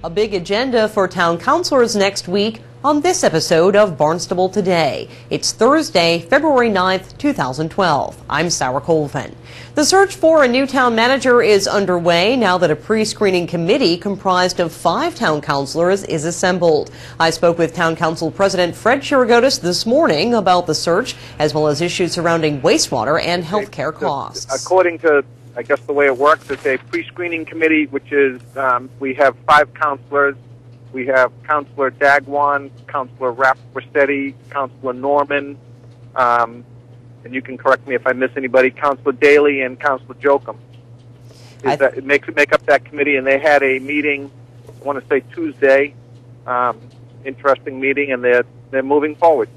A big agenda for town councilors next week on this episode of Barnstable Today. It's Thursday, February 9th, 2012. I'm Sarah Colvin. The search for a new town manager is underway now that a pre-screening committee comprised of 5 town councilors is assembled. I spoke with Town Council President Fred Chirigotis this morning about the search, as well as issues surrounding wastewater and health care costs. According to, I guess, the way it works, it's a pre-screening committee, which is we have 5 councilors. We have Councilor Dagwan, Councilor Rossetti, Councilor Norman, and you can correct me if I miss anybody, Councilor Daly and Councilor Jokum. Make up that committee, and they had a meeting, I want to say Tuesday, interesting meeting, and they're moving forward.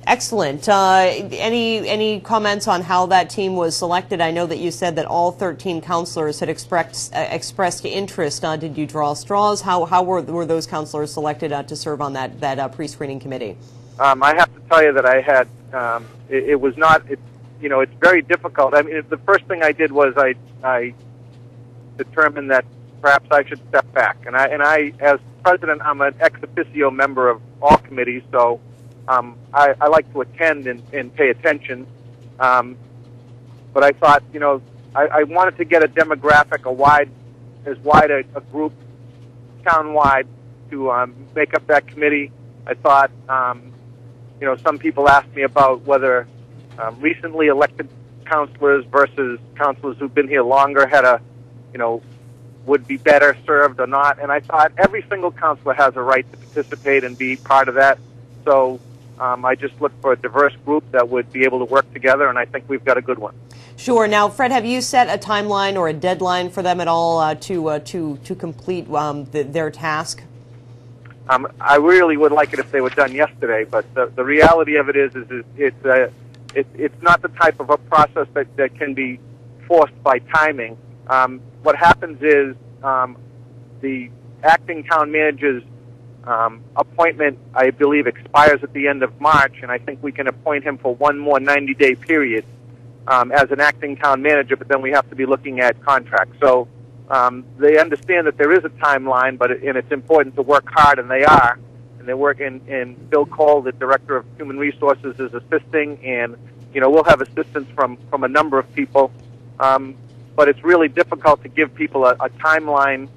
Excellent. Any comments on how that team was selected? I know that you said that all 13 councilors had expressed interest. Did you draw straws? How were those councilors selected to serve on that pre-screening committee? I have to tell you that I had it was not. It's very difficult. I mean, the first thing I did was I determined that perhaps I should step back, and I as president, I'm an ex officio member of all committees, so. I like to attend and pay attention, but I thought, I wanted to get a demographic, as wide a group, town-wide, to make up that committee. I thought, some people asked me about whether recently elected councilors versus councilors who've been here longer would be better served or not, and I thought every single councilor has a right to participate and be part of that, so I just looked for a diverse group that would be able to work together, and I think we've got a good one. Sure. Now, Fred, have you set a timeline or a deadline for them at all to complete their task? I really would like it if they were done yesterday, but the reality of it is it's not the type of a process that can be forced by timing. What happens is the acting town manager's appointment, I believe, expires at the end of March, and I think we can appoint him for one more 90-day period as an acting town manager, but then we have to be looking at contracts. So they understand that there is a timeline, and it's important to work hard, and they are. And they're working, and Bill Cole, the Director of Human Resources, is assisting, and we'll have assistance from a number of people. But it's really difficult to give people a timeline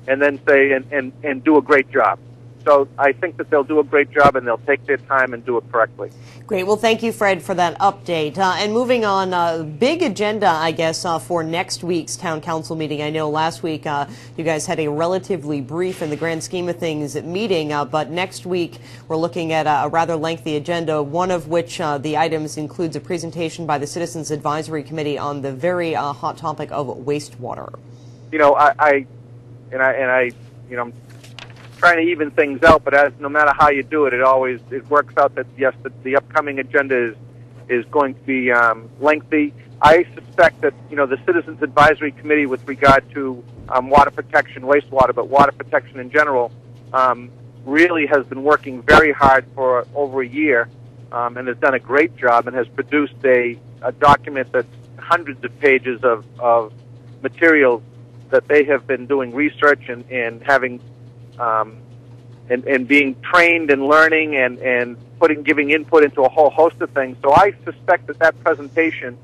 and then say and do a great job. So I think that they'll do a great job, and they'll take their time and do it correctly. Great. Well, thank you, Fred, for that update. And moving on, big agenda, I guess, for next week's Town Council meeting. I know last week you guys had a relatively brief, in the grand scheme of things, meeting, but next week we're looking at a rather lengthy agenda, one of which the items includes a presentation by the Citizens Advisory Committee on the very hot topic of wastewater. I'm trying to even things out, but no matter how you do it, it works out that yes, the upcoming agenda is going to be lengthy. I suspect that the Citizens Advisory Committee, with regard to water protection, wastewater, but water protection in general, really has been working very hard for over a year, and has done a great job, and has produced a document that's hundreds of pages of materials that they have been doing research and having. And being trained and learning and giving input into a whole host of things. So I suspect that presentation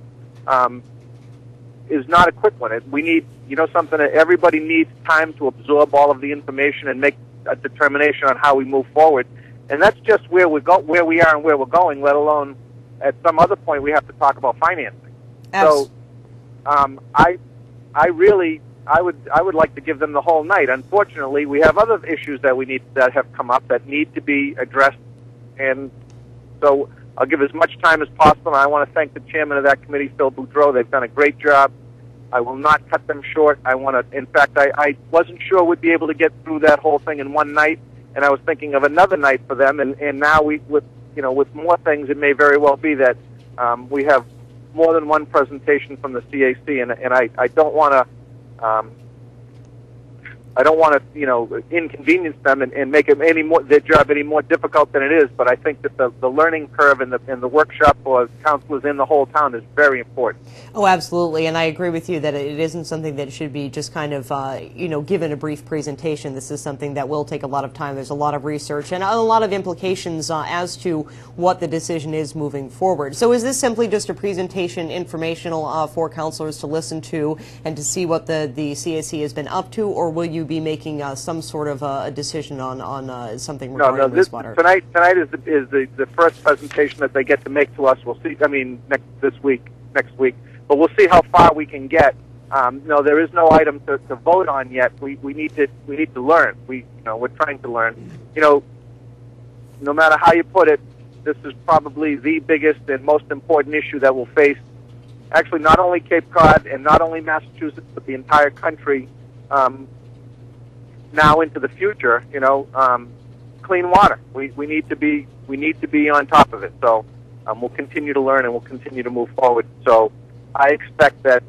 is not a quick one. We need, something that everybody needs time to absorb all of the information and make a determination on how we move forward. And that's just where we are and where we're going, let alone at some other point we have to talk about financing. So I would like to give them the whole night. Unfortunately, we have other issues that have come up that need to be addressed, and so I'll give as much time as possible. And I want to thank the chairman of that committee, Phil Boudreau. They've done a great job. I will not cut them short. In fact, I wasn't sure we'd be able to get through that whole thing in one night, and I was thinking of another night for them. And now with more things, it may very well be that we have more than one presentation from the CAC, and I don't want to. I don't want to, inconvenience them and make it their job any more difficult than it is. But I think that the learning curve and the workshop for counselors in the whole town is very important. Oh, absolutely, and I agree with you that it isn't something that should be just kind of, given a brief presentation. This is something that will take a lot of time. There's a lot of research and a lot of implications as to what the decision is moving forward. So is this simply just a presentation informational for counselors to listen to and to see what the CAC has been up to, or will you be making some sort of a decision on something regarding wastewater? Tonight is the first presentation that they get to make to us. We'll see. Next week, but we'll see how far we can get. No, there is no item to vote on yet. We need to learn. We're trying to learn. No matter how you put it, this is probably the biggest and most important issue that will face actually not only Cape Cod and not only Massachusetts, but the entire country. Now into the future, clean water. We need to be on top of it. So we'll continue to learn and we'll continue to move forward. So I expect that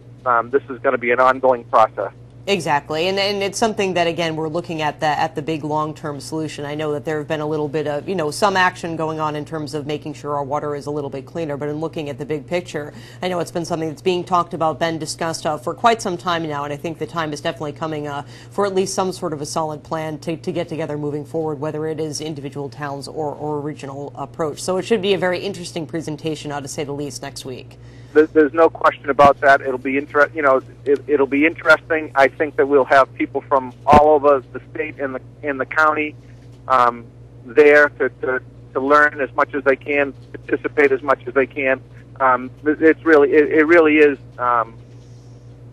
this is going to be an ongoing process. Exactly, and it's something that, again, we're looking at the big long-term solution. I know that there have been a little bit of, some action going on in terms of making sure our water is a little bit cleaner, but in looking at the big picture, I know it's been something that's being talked about, been discussed for quite some time now, and I think the time is definitely coming for at least some sort of a solid plan to get together moving forward, whether it is individual towns or a regional approach. So it should be a very interesting presentation, to say the least, next week. There's no question about that. It'll be it'll be interesting. I think that we'll have people from all over the state and the county there to learn as much as they can, participate as much as they can. It really is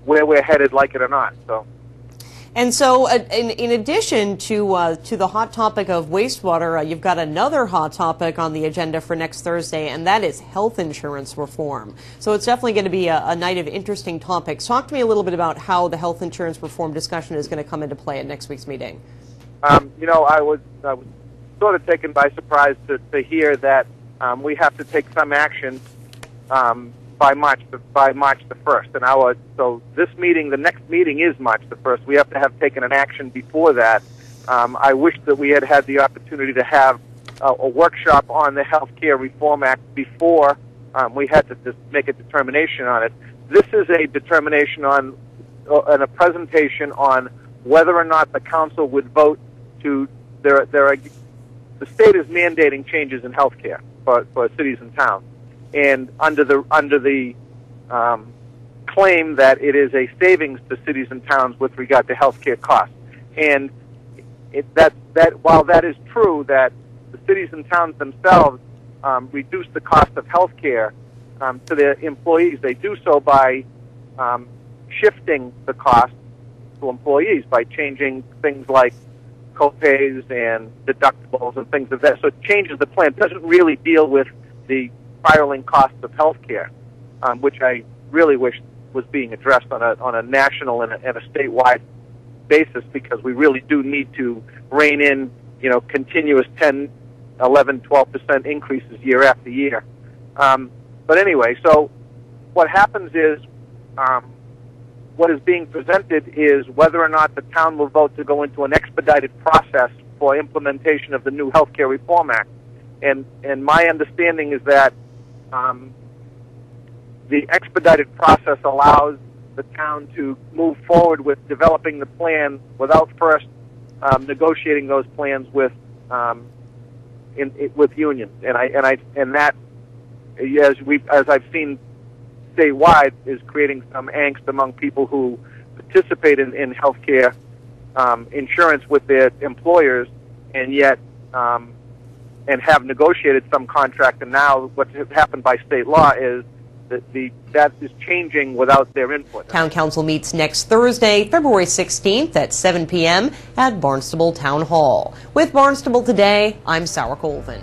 where we're headed, like it or not. So. And so, in addition to the hot topic of wastewater, you've got another hot topic on the agenda for next Thursday, and that is health insurance reform. So it's definitely going to be a night of interesting topics. Talk to me a little bit about how the health insurance reform discussion is going to come into play at next week's meeting. I was sort of taken by surprise to hear that we have to take some action by March the 1st. And so this meeting, the next meeting is March the 1st. We have to have taken an action before that. I wish that we had the opportunity to have a workshop on the Health Care Reform Act before we had to just make a determination on it. This is a determination on and a presentation on whether or not the council would vote to. The state is mandating changes in health care for cities and towns. And under the claim that it is a savings to cities and towns with regard to health care costs. And while that is true, that the cities and towns themselves reduce the cost of health care to their employees, they do so by shifting the cost to employees by changing things like co-pays and deductibles and things of that. So it changes the plan. It doesn't really deal with the spiraling costs of health care, which I really wish was being addressed on a national and a statewide basis, because we really do need to rein in, continuous 10, 11, 12% increases year after year. But anyway, so what happens is, what is being presented is whether or not the town will vote to go into an expedited process for implementation of the new Health Care Reform Act. And my understanding is that the expedited process allows the town to move forward with developing the plan without first negotiating those plans with unions. And that, as I've seen statewide, is creating some angst among people who participate in healthcare insurance with their employers, and yet and have negotiated some contract. And now what has happened by state law is that is changing without their input. Town Council meets next Thursday, February 16th at 7 p.m. at Barnstable Town Hall. With Barnstable Today, I'm Sarah Colvin.